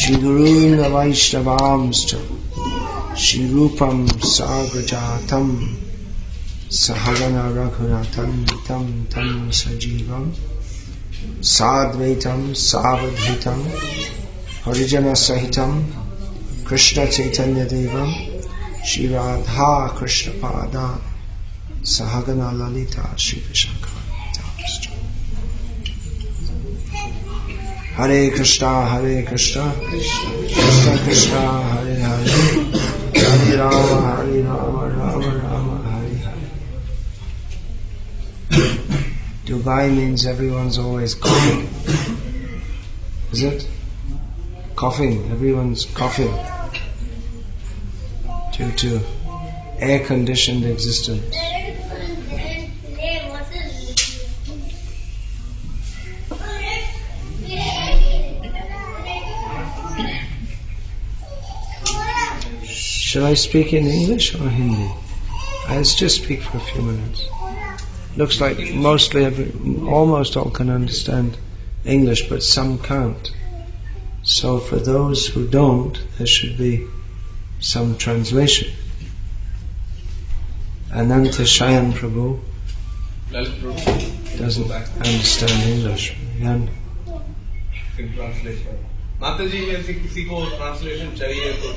Shri Gurun Vaishnavamscha Shri Rupam Sagrajatam Sahagana Raghunatham Tam Tam Sajivam Sadvaitam Savadhitam Harijana Sahitam Krishna Chaitanya Devam Shri Radha Krishna Pada Sahagana Lalita Shri Vishakha. Hare Krishna, Krishna Krishna, Hare Hare, Hare Rama, Rama Rama, Hare Hare. Dubai means everyone's always coughing. Is it? Coughing, everyone's coughing due to air-conditioned existence. Shall I speak in English or Hindi? I'll just speak for a few minutes. Looks like almost all can understand English, but some can't. So for those who don't, there should be some translation. Ananta Shayan Prabhu doesn't understand English. And Mataji, अगर किसी को translation चाहिए तो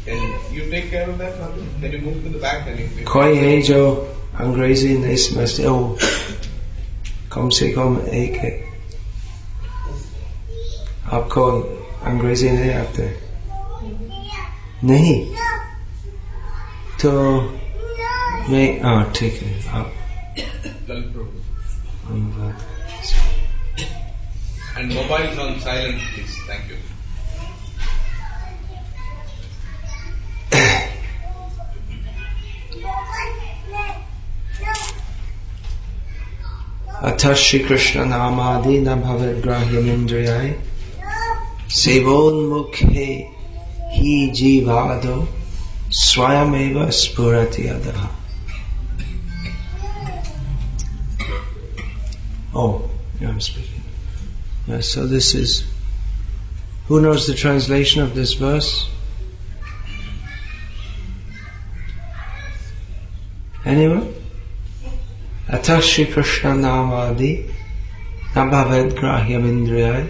can you take care of that? Can you move to the back? कोई है जो अंग्रेजी नहीं समझते हो, कम से कम एक है. आपको अंग्रेजी नहीं आते? नहीं तो मैं ठीक है, आप and mobiles on silent, please. Thank you. अथ श्री कृष्ण नामादि न भवेत् ग्राह्यमिन्द्रियाय सेवोन्मुखे हि जीवादो स्वयमेव स्फुरति अधः. Oh, yeah, I'm speaking. So this is, who knows the translation of this verse? Anyone? Atha Shri Krishna Namadi Nabhaved Grahyam Indriyai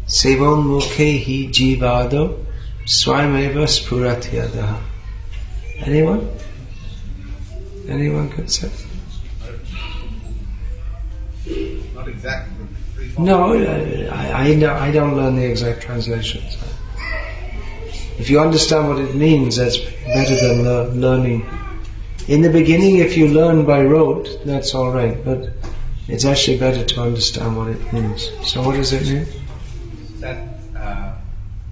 Sevan Mukhe Hi Jivado Swayameva Spurati Adaha. Anyone? Anyone could say? Not exactly. No, I don't learn the exact translations. If you understand what it means, that's better than learning. In the beginning, if you learn by rote, that's all right, but it's actually better to understand what it means. So what does it mean? That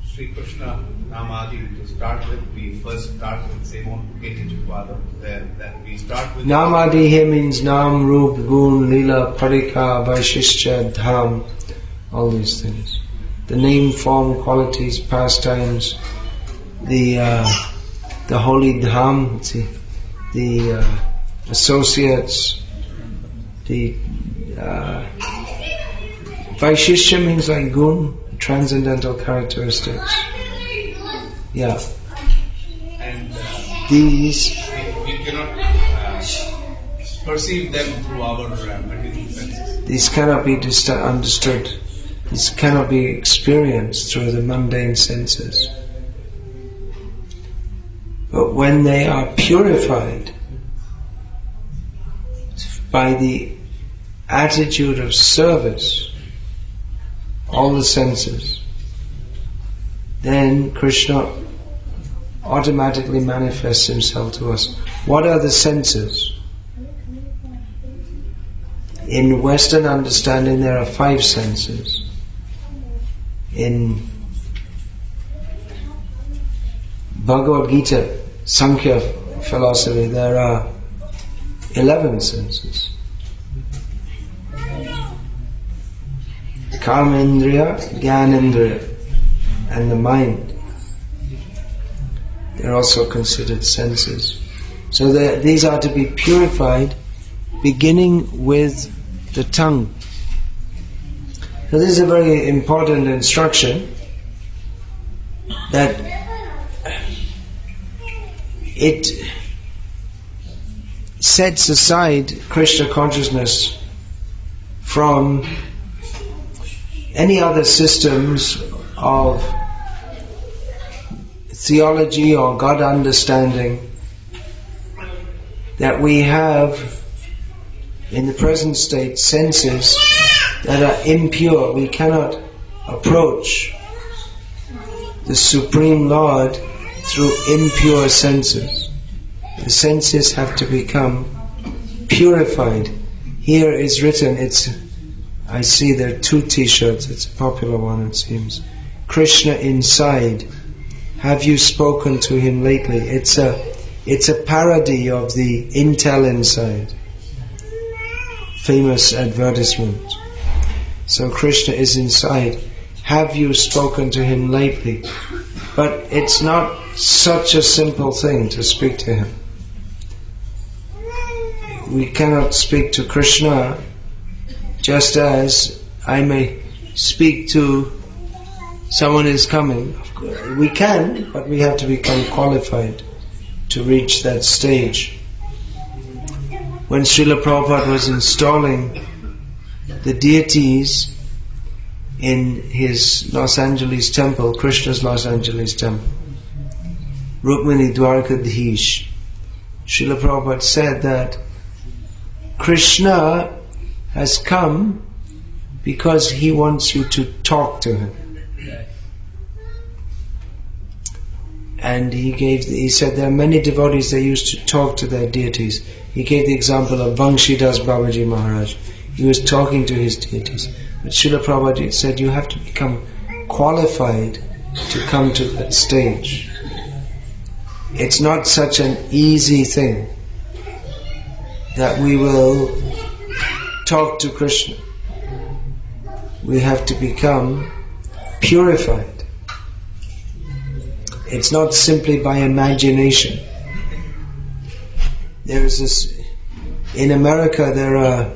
Sri Krishna Namadi, to start with, we first start with Sevon Kejijivada, that we start with... Namadi here means Nam, Rup, Gun, Lila, Parika, Vaishishya, Dham, all these things. The name, form, qualities, pastimes, the holy Dham, the associates, the Vaishishya means like gun, transcendental characteristics. Yeah. And these we cannot perceive them through our material senses. These cannot be understood. These cannot be experienced through the mundane senses. But when they are purified by the attitude of service, all the senses, then Krishna automatically manifests himself to us. What are the senses? In Western understanding, there are 5 senses. In Bhagavad Gita, Sankhya philosophy, there are 11 senses. Karmendriya, Jnanendriya, and the mind. They're also considered senses. So these are to be purified, beginning with the tongue. So this is a very important instruction, that it sets aside Krishna consciousness from any other systems of theology or God understanding that we have in the present state, senses that are impure. We cannot approach the Supreme Lord through impure senses. The senses have to become purified. Here is written, I see there are 2 t-shirts, it's a popular one it seems. Krishna inside. Have you spoken to him lately? It's a parody of the Intel Inside. Famous advertisement. So Krishna is inside. Have you spoken to him lately? But it's not such a simple thing to speak to him. We cannot speak to Krishna just as I may speak to someone is coming. We can, but we have to become qualified to reach that stage. When Srila Prabhupada was installing the deities in his Los Angeles temple, Krishna's Los Angeles temple, Rukmini Dwarkadhish, Srila Prabhupada said that Krishna has come because he wants you to talk to him. And he said there are many devotees that used to talk to their deities. He gave the example of Banshidas Babaji Maharaj. He was talking to his deities. But Srila Prabhupada said you have to become qualified to come to that stage. It's not such an easy thing that we will talk to Krishna. We have to become purified. It's not simply by imagination. There is this, in America there are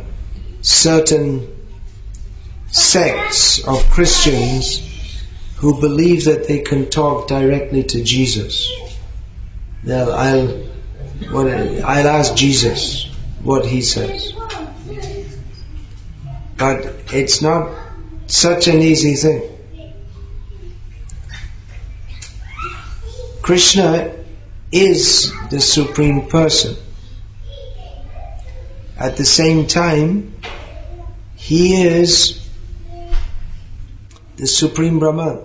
certain sects of Christians who believe that they can talk directly to Jesus. I'll ask Jesus what he says. But it's not such an easy thing. Krishna is the Supreme Person. At the same time, he is the Supreme Brahman.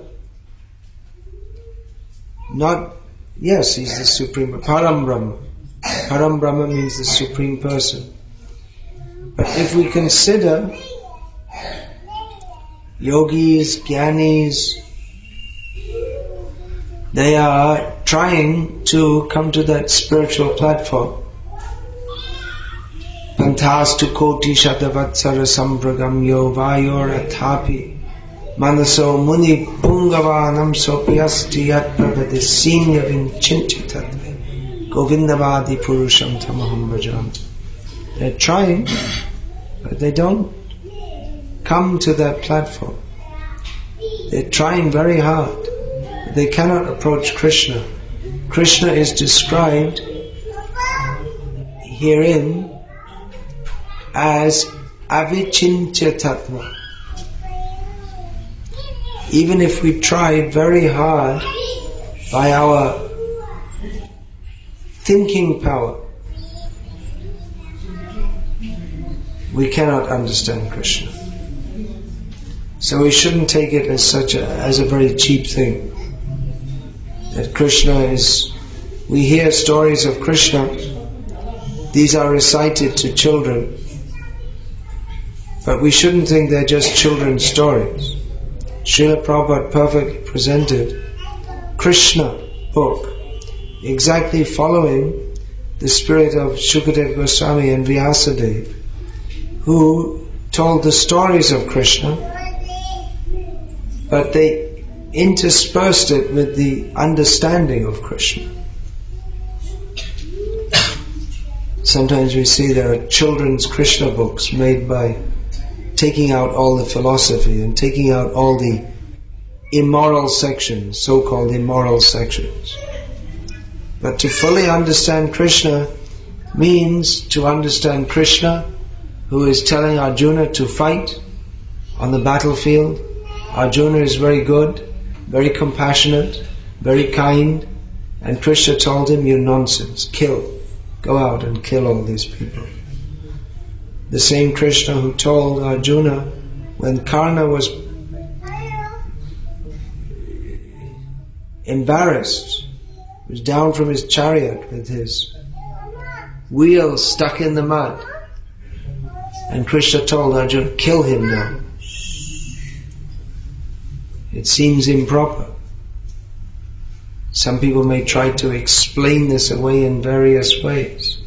He's the Supreme Param Brahma. Param Brahma means the Supreme Person. But if we consider yogis, jnanis, they are trying to come to that spiritual platform. Pantastu koti shatavatsara sampragamyo vayor athapi manaso muni pungavanam sopyasti yat pravadisinya vinchinchitatve govindavadi purusham tamaham bhajam. They're trying, but they don't come to that platform. They're trying very hard. They cannot approach Krishna. Krishna is described herein as avichintya tattva. Even if we try very hard by our thinking power, we cannot understand Krishna. So we shouldn't take it as a very cheap thing. That Krishna is, we hear stories of Krishna, these are recited to children, but we shouldn't think they're just children's stories. Srila Prabhupada perfectly presented Krishna book, exactly following the spirit of Shukadeva Goswami and Vyasadeva, who told the stories of Krishna, but they interspersed it with the understanding of Krishna. Sometimes we see there are children's Krishna books made by taking out all the philosophy and taking out all the immoral sections, so-called immoral sections. But to fully understand Krishna means to understand Krishna, who is telling Arjuna to fight on the battlefield. Arjuna is very good, very compassionate, very kind, and Krishna told him, "You nonsense, kill. Go out and kill all these people." The same Krishna who told Arjuna when Karna was embarrassed, was down from his chariot with his wheel stuck in the mud, and Krishna told Arjuna, "Kill him now." It seems improper. Some people may try to explain this away in various ways,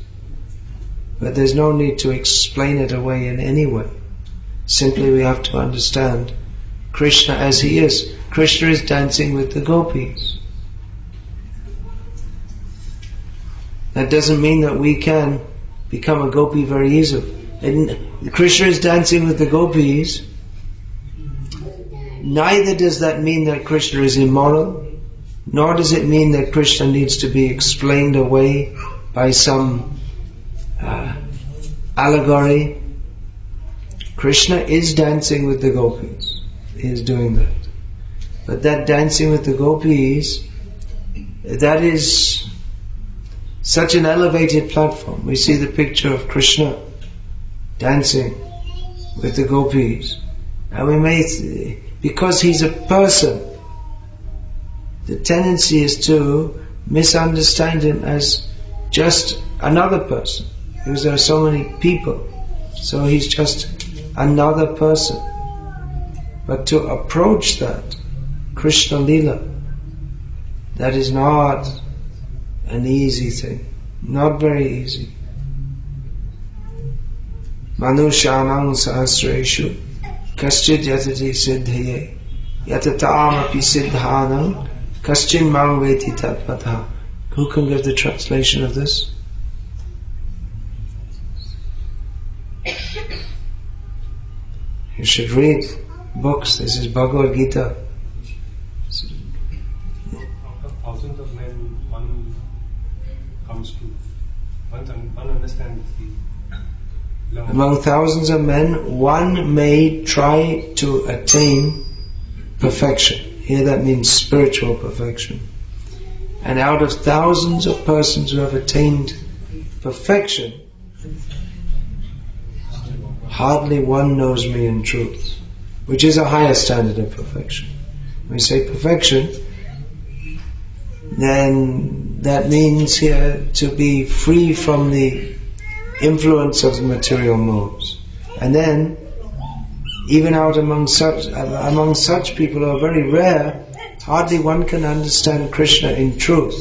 but there's no need to explain it away in any way. Simply we have to understand Krishna as he is. Krishna is dancing with the gopis. That doesn't mean that we can become a gopi very easily. And Krishna is dancing with the gopis. Neither does that mean that Krishna is immoral, nor does it mean that Krishna needs to be explained away by some allegory. Krishna is dancing with the gopis. He is doing that. But that dancing with the gopis, that is such an elevated platform. We see the picture of Krishna dancing with the gopis, and we may, because he's a person, the tendency is to misunderstand him as just another person, because there are so many people, so he's just another person. But to approach that Krishna Lila, that is not an easy thing, not very easy. Manushanam sahasreshu kaschid yatati siddhaye yatatam api siddhanam kaschin mang veti tatpatha. Who can give the translation of this? You should read books. This is Bhagavad Gita. Thousands of men, one comes to, one understands the love. Among thousands of men, one may try to attain perfection. Here that means spiritual perfection. And out of thousands of persons who have attained perfection, hardly one knows me in truth, which is a higher standard of perfection. When we say perfection, then that means here to be free from the influence of the material modes. And then, even out among such people who are very rare, hardly one can understand Krishna in truth.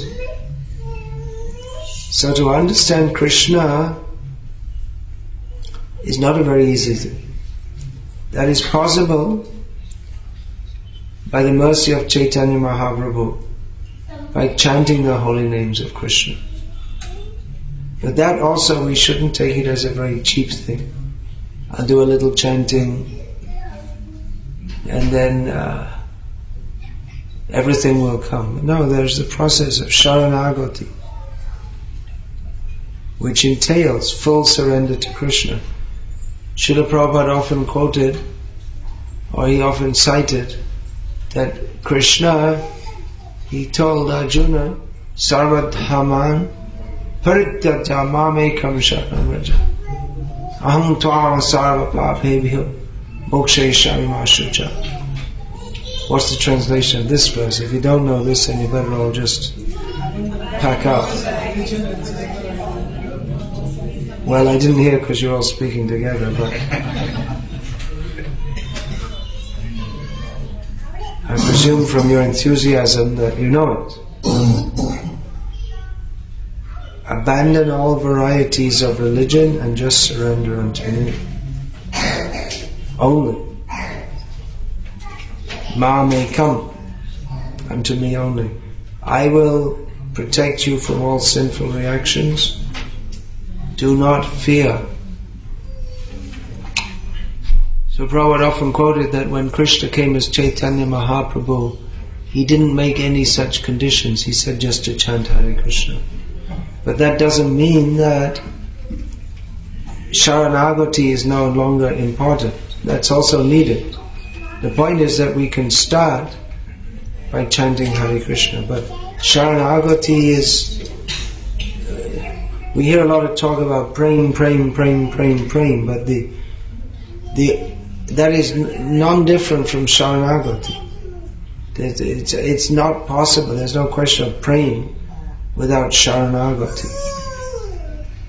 So to understand Krishna is not a very easy thing. That is possible by the mercy of Chaitanya Mahaprabhu, by chanting the holy names of Krishna. But that also, we shouldn't take it as a very cheap thing. I'll do a little chanting and then everything will come. No, there's the process of Sharanagati, which entails full surrender to Krishna. Srila Prabhupada often quoted, or he often cited, that Krishna, he told Arjuna, Sarvadhaman Parityaja mamekam sharanam vraja aham tvam sarva papebhyo mokshayishami ma shucha. What's the translation of this verse? If you don't know this, then you better all just pack up. Well, I didn't hear because you're all speaking together, but I presume from your enthusiasm that you know it. Abandon all varieties of religion and just surrender unto me. Only. Ma may come unto me only. I will protect you from all sinful reactions. Do not fear. So Prabhupada often quoted that when Krishna came as Chaitanya Mahaprabhu, he didn't make any such conditions. He said just to chant Hare Krishna. But that doesn't mean that Sharanagati is no longer important. That's also needed. The point is that we can start by chanting Hare Krishna. But Sharanagati is... we hear a lot of talk about praying, but that is non-different from Sharanagati. It's not possible. There's no question of praying without Sharanagati,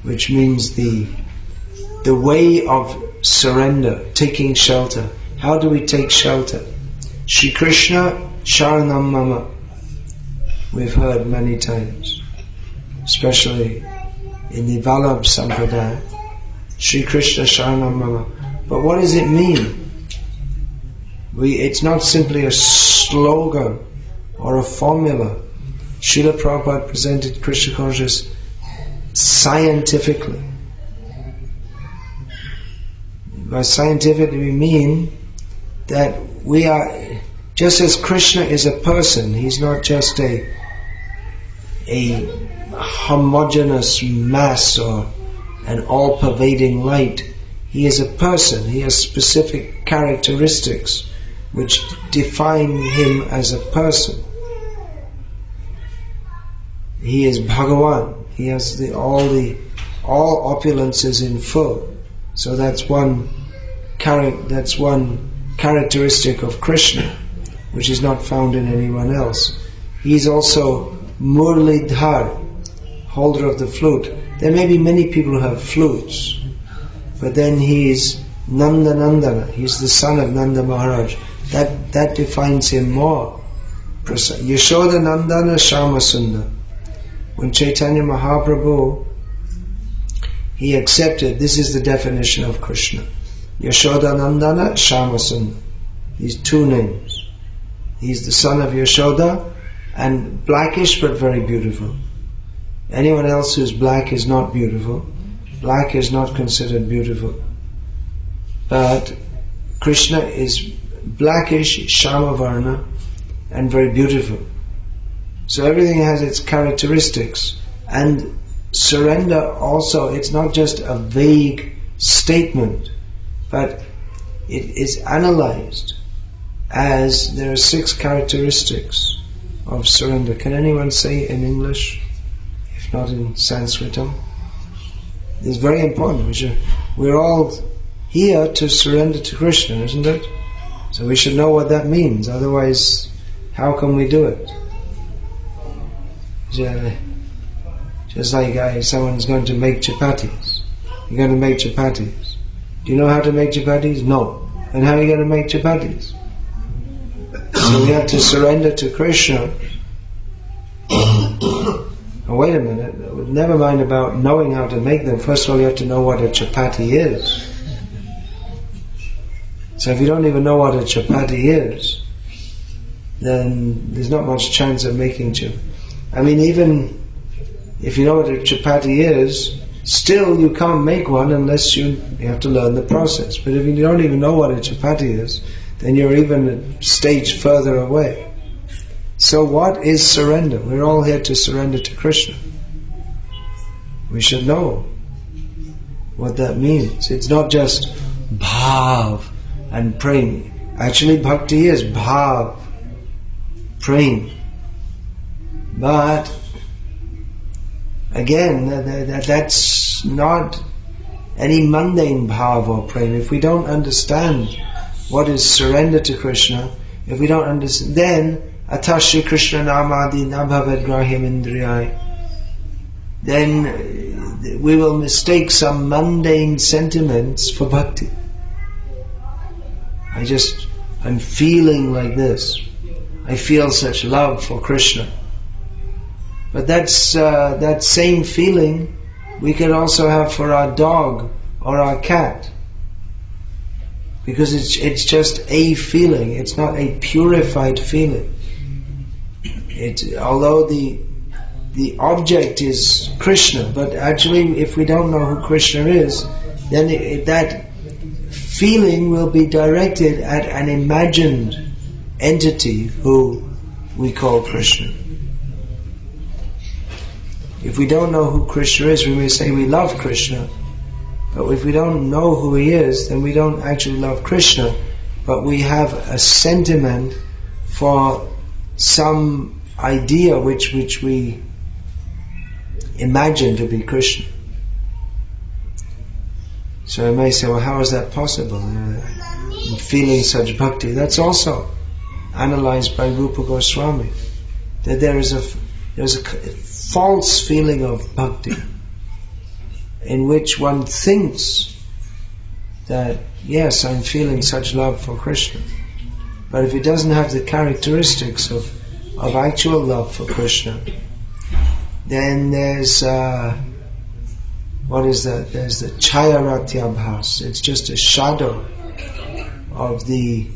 which means the way of surrender, taking shelter. How do we take shelter? Shri Krishna Sharanam Mama. We've heard many times, especially in the Vallabh Sampradaya. Shri Krishna Sharanam Mama. But what does it mean? It's not simply a slogan or a formula. Srila Prabhupada presented Krishna consciousness scientifically. By scientifically we mean that we are, just as Krishna is a person, he's not just a homogeneous mass or an all-pervading light. He is a person. He has specific characteristics which define him as a person. He is Bhagavan. He has all opulences in full. So that's one characteristic of Krishna, which is not found in anyone else. He is also Murlidhar, holder of the flute. There may be many people who have flutes, but then he is Nanda Nandana. He's the son of Nanda Maharaj. That defines him more. Yashoda Nandana Shama Sundar. When Chaitanya Mahaprabhu, he accepted, this is the definition of Krishna. Yashoda Nandana Shama Sundar. These two names. He's the son of Yashoda, and blackish but very beautiful. Anyone else who's black is not beautiful. Black is not considered beautiful. But Krishna is blackish, Shama Varna, and very beautiful. So everything has its characteristics. And surrender also, it's not just a vague statement, but it is analyzed as there are 6 characteristics of surrender. Can anyone say in English, if not in Sanskritam? It's very important. We're all here to surrender to Krishna, isn't it? So we should know what that means. Otherwise, how can we do it? Just like someone's going to make chapatis. You're going to make chapatis. Do you know how to make chapatis? No. And how are you going to make chapatis? So we have to surrender to Krishna. Oh, wait a minute. Never mind about knowing how to make them. First of all, you have to know what a chapati is. So if you don't even know what a chapati is, then there's not much chance of making chapati. I mean, even if you know what a chapati is, still you can't make one unless you have to learn the process. But if you don't even know what a chapati is, then you're even a stage further away. So what is surrender? We're all here to surrender to Krishna. We should know what that means. It's not just bhav and praying. Actually, bhakti is bhav, praying. But again, that's not any mundane bhav or praying. If we don't understand what is surrender to Krishna, if we don't understand, then Atashi Krishna Namadi Nabhavad Grahyam Indriyai, then we will mistake some mundane sentiments for bhakti. I'm feeling like this. I feel such love for Krishna. But that same feeling we could also have for our dog or our cat. Because it's just a feeling, it's not a purified feeling. Although the object is Krishna, but actually if we don't know who Krishna is, then that feeling will be directed at an imagined entity who we call Krishna. If we don't know who Krishna is, we may say we love Krishna, but if we don't know who he is, then we don't actually love Krishna, but we have a sentiment for some idea which we imagine to be Krishna. So I may say, well, how is that possible? Feeling such bhakti. That's also analyzed by Rupa Goswami, that there's a false feeling of bhakti in which one thinks that, yes, I'm feeling such love for Krishna. But if it doesn't have the characteristics of actual love for Krishna, then there's what is that? There's the chayaratyabhas. It's just a shadow of the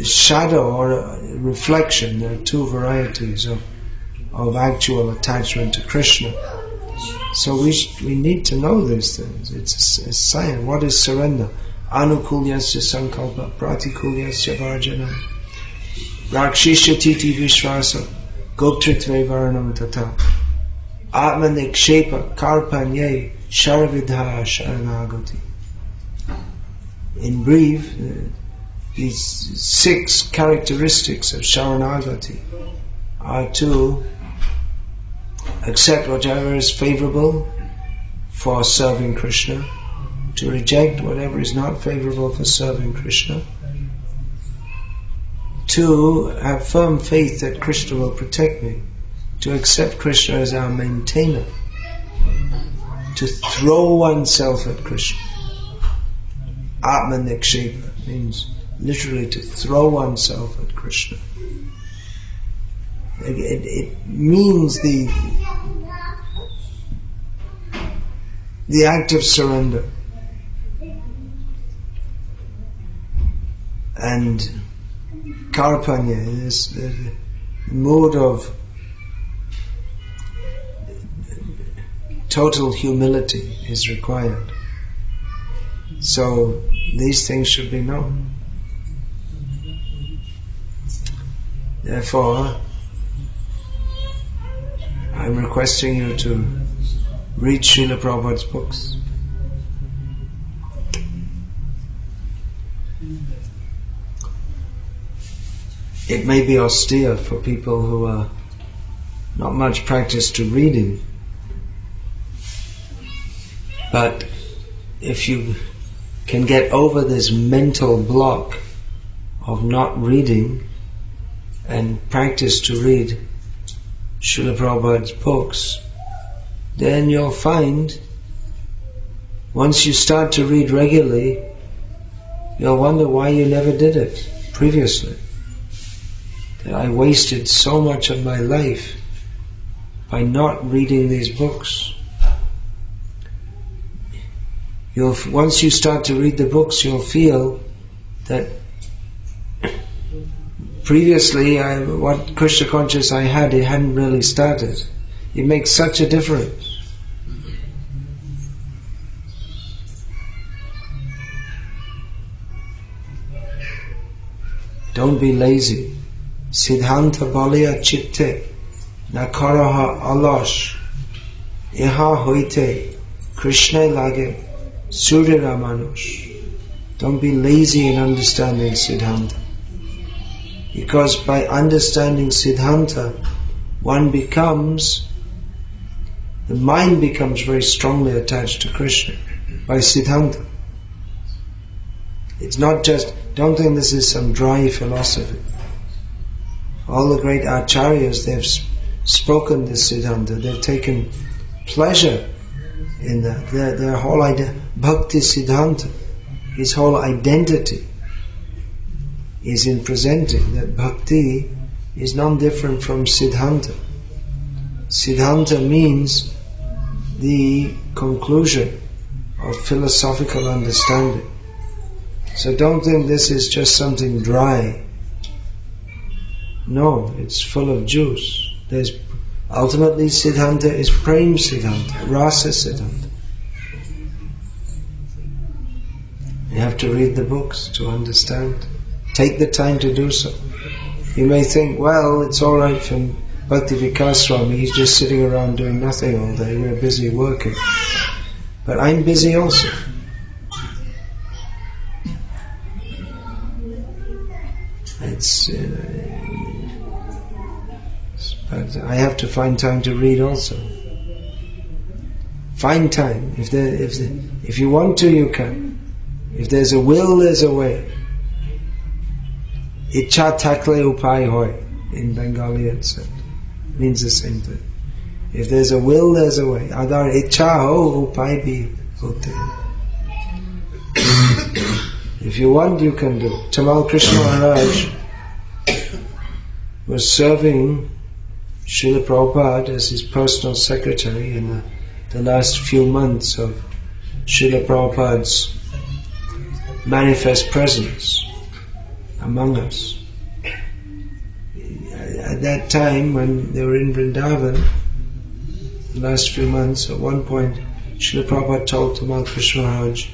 shadow or a reflection. There are two varieties of actual attachment to Krishna. So we need to know these things. It's a science. What is surrender? Anukulyasya sankalpa pratikulyasya varjana rakshishya titi vishvasa goptritve varanam tata atma nikshepa karpanye sharavidha sharanagati. In brief, these 6 characteristics of sharanagati are to accept whatever is favorable for serving Krishna, to reject whatever is not favorable for serving Krishna, to have firm faith that Krishna will protect me, to accept Krishna as our maintainer, to throw oneself at Krishna. Atma Nikshepa means literally to throw oneself at Krishna. It means the act of surrender. And karpanya is the mode of total humility is required. So these things should be known. Therefore, I'm requesting you to read Srila Prabhupada's books. It may be austere for people who are not much practiced to reading, but if you can get over this mental block of not reading and practice to read Srila Prabhupada's books, then you'll find once you start to read regularly, you'll wonder why you never did it previously. That I wasted so much of my life by not reading these books. Once you start to read the books, you'll feel that previously what Krishna consciousness I had, it hadn't really started. It makes such a difference. Don't be lazy. Siddhanta balya chitte nakaraha alash iha hoite Krishna lage surira manush. Don't be lazy in understanding Siddhanta, because by understanding Siddhanta the mind becomes very strongly attached to Krishna by Siddhanta. It's not just, don't think this is some dry philosophy. All the great acharyas, they've spoken this Siddhanta, they've taken pleasure in that. Their whole idea, Bhakti Siddhanta, his whole identity is in presenting that Bhakti is none different from Siddhanta. Siddhanta means the conclusion of philosophical understanding. So don't think this is just something dry. No, it's full of juice. Ultimately Siddhanta is Prem Siddhanta, Rasa Siddhanta. You have to read the books to understand. Take the time to do so. You may think, well, it's all right for Bhakti Vikas Swami, he's just sitting around doing nothing all day, we're busy working. But I'm busy also. But I have to find time to read also. Find time. If you want to, you can. If there's a will, there's a way. Ichha thakle upai hoy. In Bengali it said. Means the same thing. If there's a will, there's a way. Agar ichha ho, upai bhi hote. If you want, you can do. Tamal Krishna Maharaj was serving Srila Prabhupada as his personal secretary in the last few months of Srila Prabhupada's manifest presence among us. At that time, when they were in Vrindavan, the last few months, at one point, Srila Prabhupada told Tamal Krishna Maharaj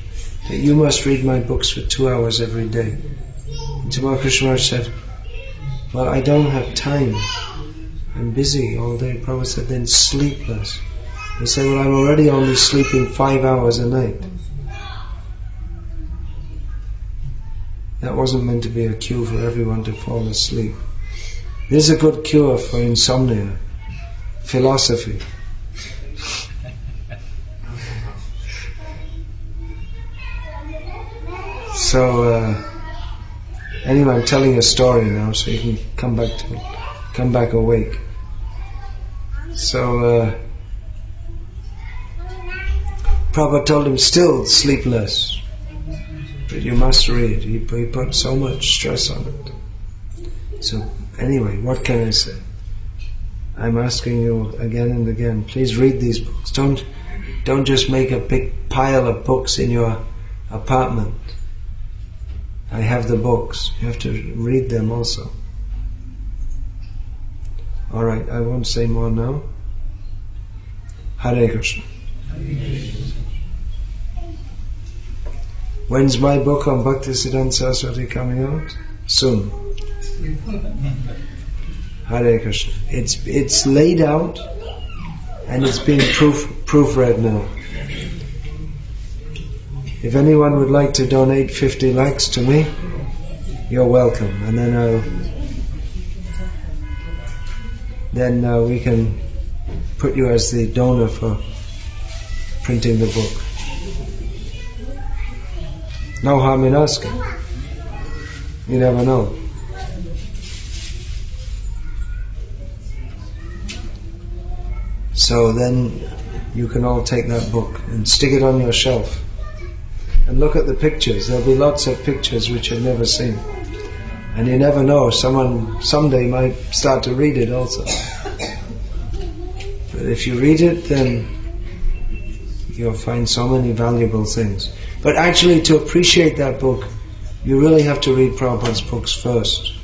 that you must read my books for 2 hours every day. And Tamal Krishna Maharaj said, well, I don't have time. I'm busy all day. Prabhupada said, then sleep less. He said, well, I'm already only sleeping 5 hours a night. That wasn't meant to be a cure for everyone to fall asleep. This is a good cure for insomnia. Philosophy. So, anyway, I'm telling a story now, so you can come back awake. So, Prabhupada told him, still sleep less, but you must read. He put so much stress on it. So, anyway, what can I say? I'm asking you again and again, please read these books. Don't just make a big pile of books in your apartment. I have the books. You have to read them also. Alright, I won't say more now. Hare Krishna. When's my book on Bhaktisiddhanta Saraswati coming out? Soon. Hare Krishna. It's laid out and it's being proofread now. If anyone would like to donate 50 lakhs to me, you're welcome. And then we can put you as the donor for printing the book. No harm in asking. You never know. So then you can all take that book and stick it on your shelf. And look at the pictures. There'll be lots of pictures which you've never seen. And you never know, someone someday might start to read it also. But if you read it, then you'll find so many valuable things. But actually, to appreciate that book, you really have to read Prabhupada's books first.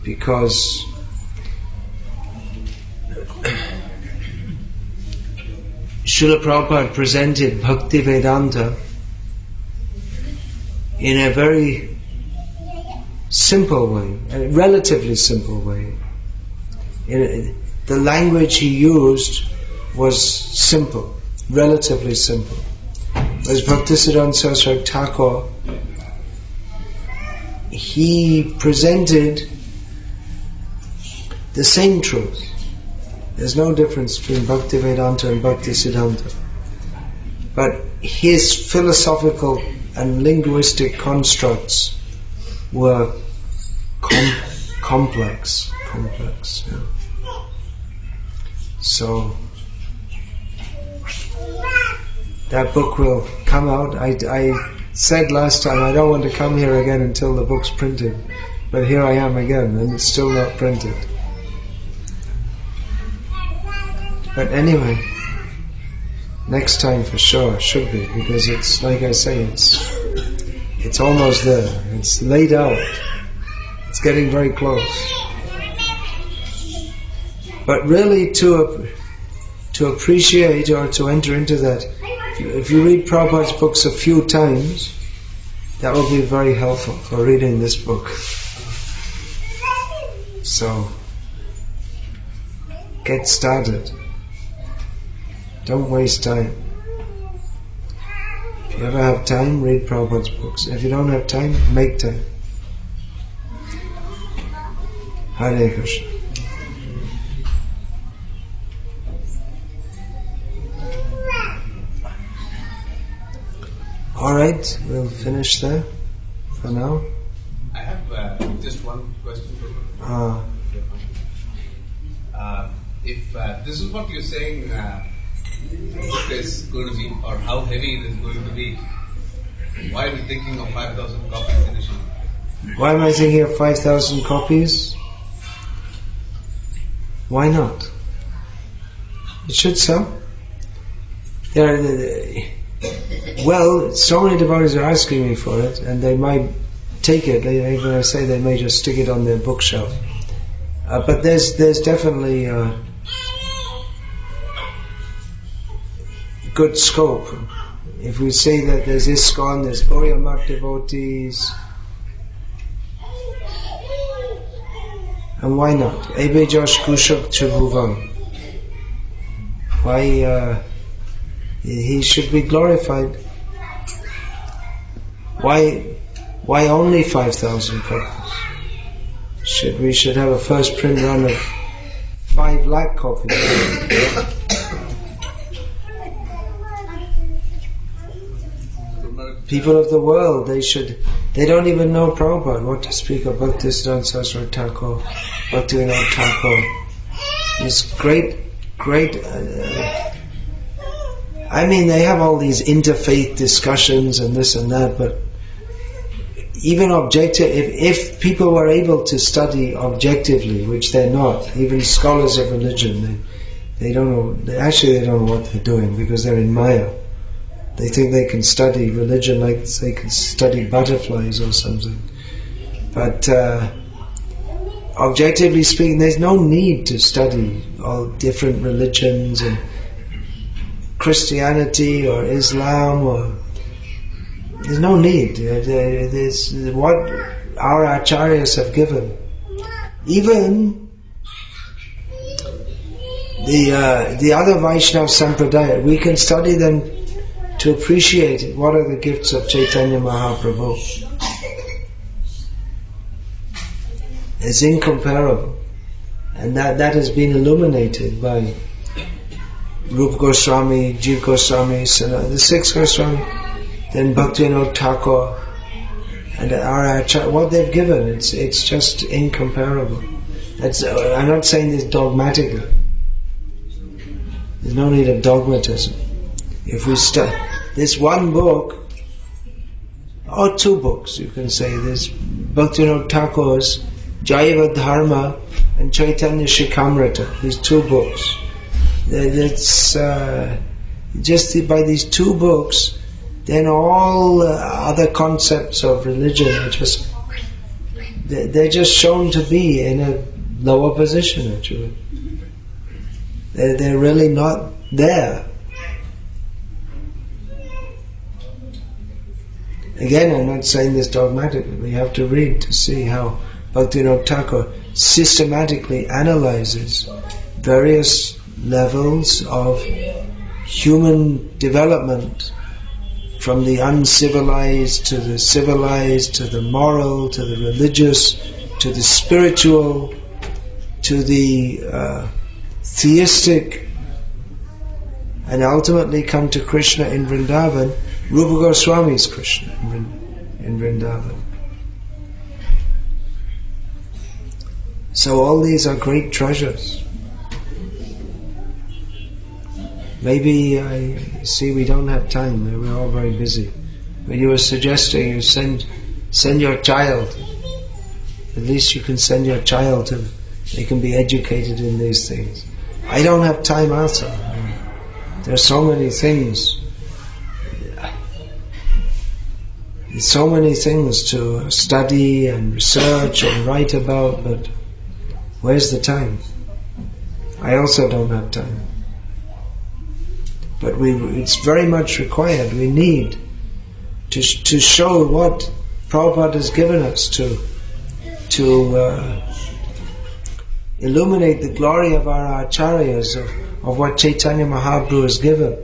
Because Srila Prabhupada presented Bhakti Vedanta in a very simple way, a relatively simple way. The language he used was simple, relatively simple. Whereas Bhaktisiddhanta Saraswati Thakur, he presented the same truth. There's no difference between Bhakti Vedanta and Bhakti Siddhanta. But his philosophical and linguistic constructs were complex. Yeah. So that book will come out. I said last time I don't want to come here again until the book's printed, but here I am again, and it's still not printed. But anyway, next time for sure should be, because it's like I say, it's almost there. It's laid out. It's getting very close. But really, to appreciate or to enter into that, if you read Prabhupada's books a few times, That will be very helpful for reading this book. So, get started. Don't waste time. If you ever have time, read Prabhupada's books. If you don't have time, make time. Hare Krishna. Alright, we'll finish there for now. I have just one question. If this is what you're saying, the book is going to be, or how heavy it is going to be, why are you thinking of 5,000 copies initially? Why am I thinking of 5,000 copies? Why not? It should sell. Well, so many devotees are asking me for it, and they might take it. Even I say they may just stick it on their bookshelf. But there's definitely good scope. If we say that there's ISKCON, there's Oriya Mat devotees, and why not? Ebe Josh Kushak Tribhuvan. Why? He should be glorified. Why only 5,000 copies? We should have a first print run of 5 lakh copies. People of the world, they don't even know Prabhupada, what to speak of Bhaktisiddhanta Saraswati Thakur, Bhaktivinoda Thakur. These great they have all these interfaith discussions and this and that, but even if people were able to study objectively, which they're not, even scholars of religion, they don't know, they don't know what they're doing because they're in Maya. They think they can study religion like they can study butterflies or something. But objectively speaking, there's no need to study all different religions and Christianity or Islam, there's no need. There's what our acharyas have given. Even the other Vaishnava Sampradaya, we can study them to appreciate it. What are the gifts of Chaitanya Mahaprabhu? It's incomparable. And that has been illuminated by Rupa Goswami, Jiva Goswami, the 6 Goswami, then Bhaktivinoda Thakur, and what they've given, it's just incomparable. I'm not saying this dogmatically. There's no need of dogmatism. If we study this one book, or 2 books, you can say, this Bhaktivinoda Thakur's Jaiva Dharma and Chaitanya Shikamrita, these 2 books. It's just by these 2 books, then all other concepts of religion are they're just shown to be in a lower position. Actually, they're really not there. Again, I'm not saying this dogmatically. We have to read to see how Bhaktivinoda Thakur systematically analyzes various levels of human development, from the uncivilized to the civilized, to the moral, to the religious, to the spiritual, to the theistic, and ultimately come to Krishna in Vrindavan. Rupa Goswami's Krishna in Vrindavan. So all these are great treasures. Maybe I see we don't have time. We're all very busy. But you were suggesting you send your child. At least you can send your child they can be educated in these things. I don't have time also. There are so many things. So many things to study and research and write about, but where's the time? I also don't have time. But it's very much required. We need to show what Prabhupada has given us, to illuminate the glory of our acharyas, of what Chaitanya Mahaprabhu has given,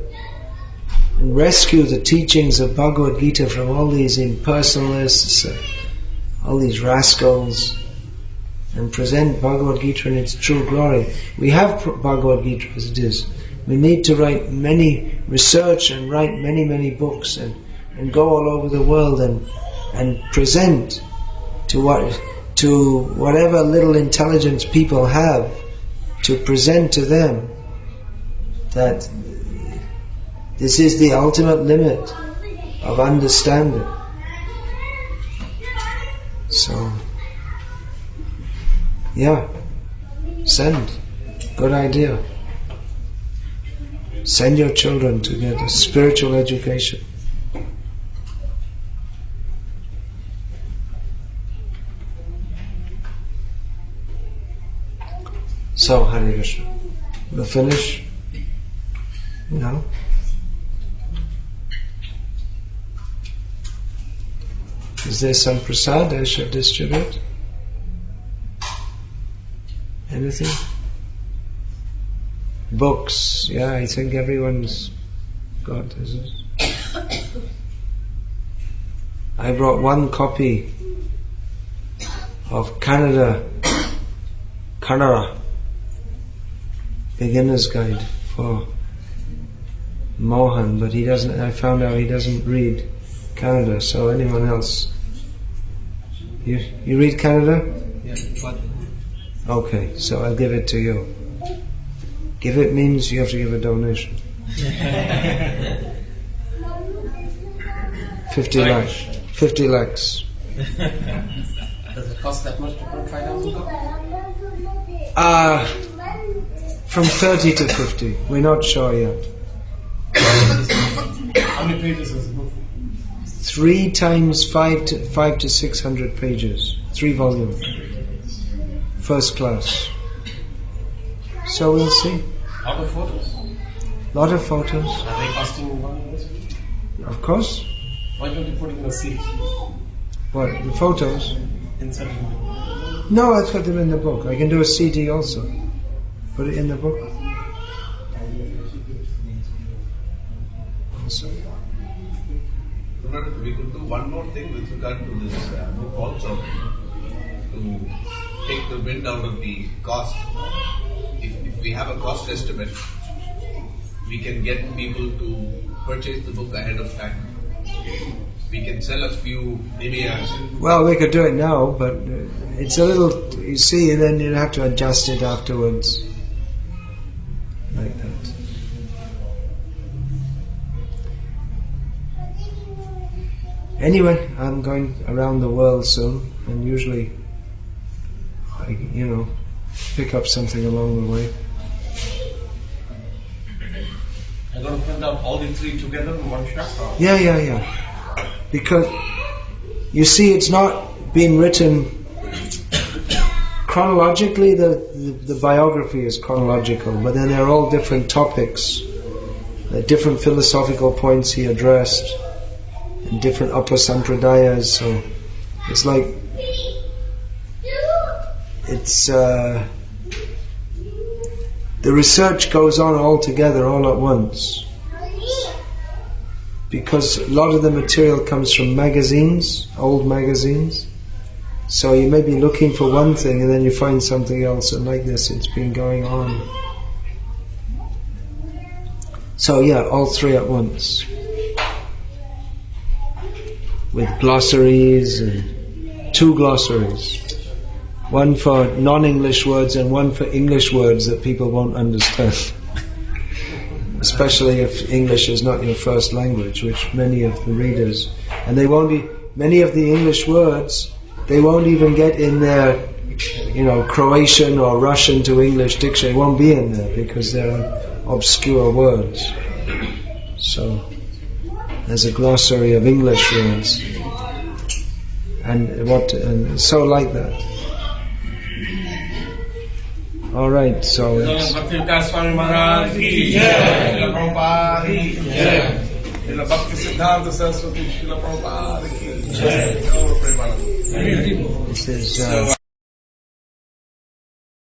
and rescue the teachings of Bhagavad Gita from all these impersonalists, all these rascals, and present Bhagavad Gita in its true glory. We have Bhagavad Gita as it is. We need to write research and write many books and go all over the world and present to whatever little intelligence people have, to present to them that this is the ultimate limit of understanding. So, yeah, send. Good idea. Send your children to get a spiritual education. So, Hare Krishna. We'll finish? No? Is there some prasad I should distribute? Anything? Books. Yeah, I think everyone's got, is it? I brought one copy of Kannada, Beginner's Guide for Mohan, but I found out he doesn't read Kannada, so anyone else? You read Kannada? Yeah, what? Okay, so I'll give it to you. Give it means you have to give a donation. 50 lakhs. 50 lakhs. Does it cost that much to put 5,000 From 30 to 50. We're not sure yet. How many pages is the book? 3 times 5 to 600 pages. 3 volumes. First class. So we'll see. Lot of photos. Lot of photos. Are they costing money? Of course. Why don't you put it in a CD? What? The photos? Insert it in the book. No, I put them in the book. I can do a CD also. Put it in the book. Also. We could do one more thing with regard to this book also, to take the wind out of the cost. If we have a cost estimate, we can get people to purchase the book ahead of time. We can sell a few, maybe Well, we could do it now, but it's a little, you see, then you'd have to adjust it afterwards. Like that. Anyway, I'm going around the world soon, and usually I, pick up something along the way. I'm going to print out all the 3 together in one shot? Or? Yeah. Because, you see, it's not being written chronologically, the biography is chronological, but then they're all different topics, different philosophical points he addressed, and different upper sampradayas, so it's like, the research goes on all together, all at once. Because a lot of the material comes from magazines, old magazines. So you may be looking for one thing and then you find something else, and like this it's been going on. So yeah, all 3 at once. With glossaries, and 2 glossaries. One for non-English words and one for English words that people won't understand. Especially if English is not your first language, which many of the readers, and many of the English words, they won't even get in their, Croatian or Russian to English dictionary, won't be in there because they're obscure words. So, there's a glossary of English words. And so like that. Alright, so it's Srila Bhakti Siddhanta Saraswati Srila Prabhupada ki Jai. Gaura Premanand. This is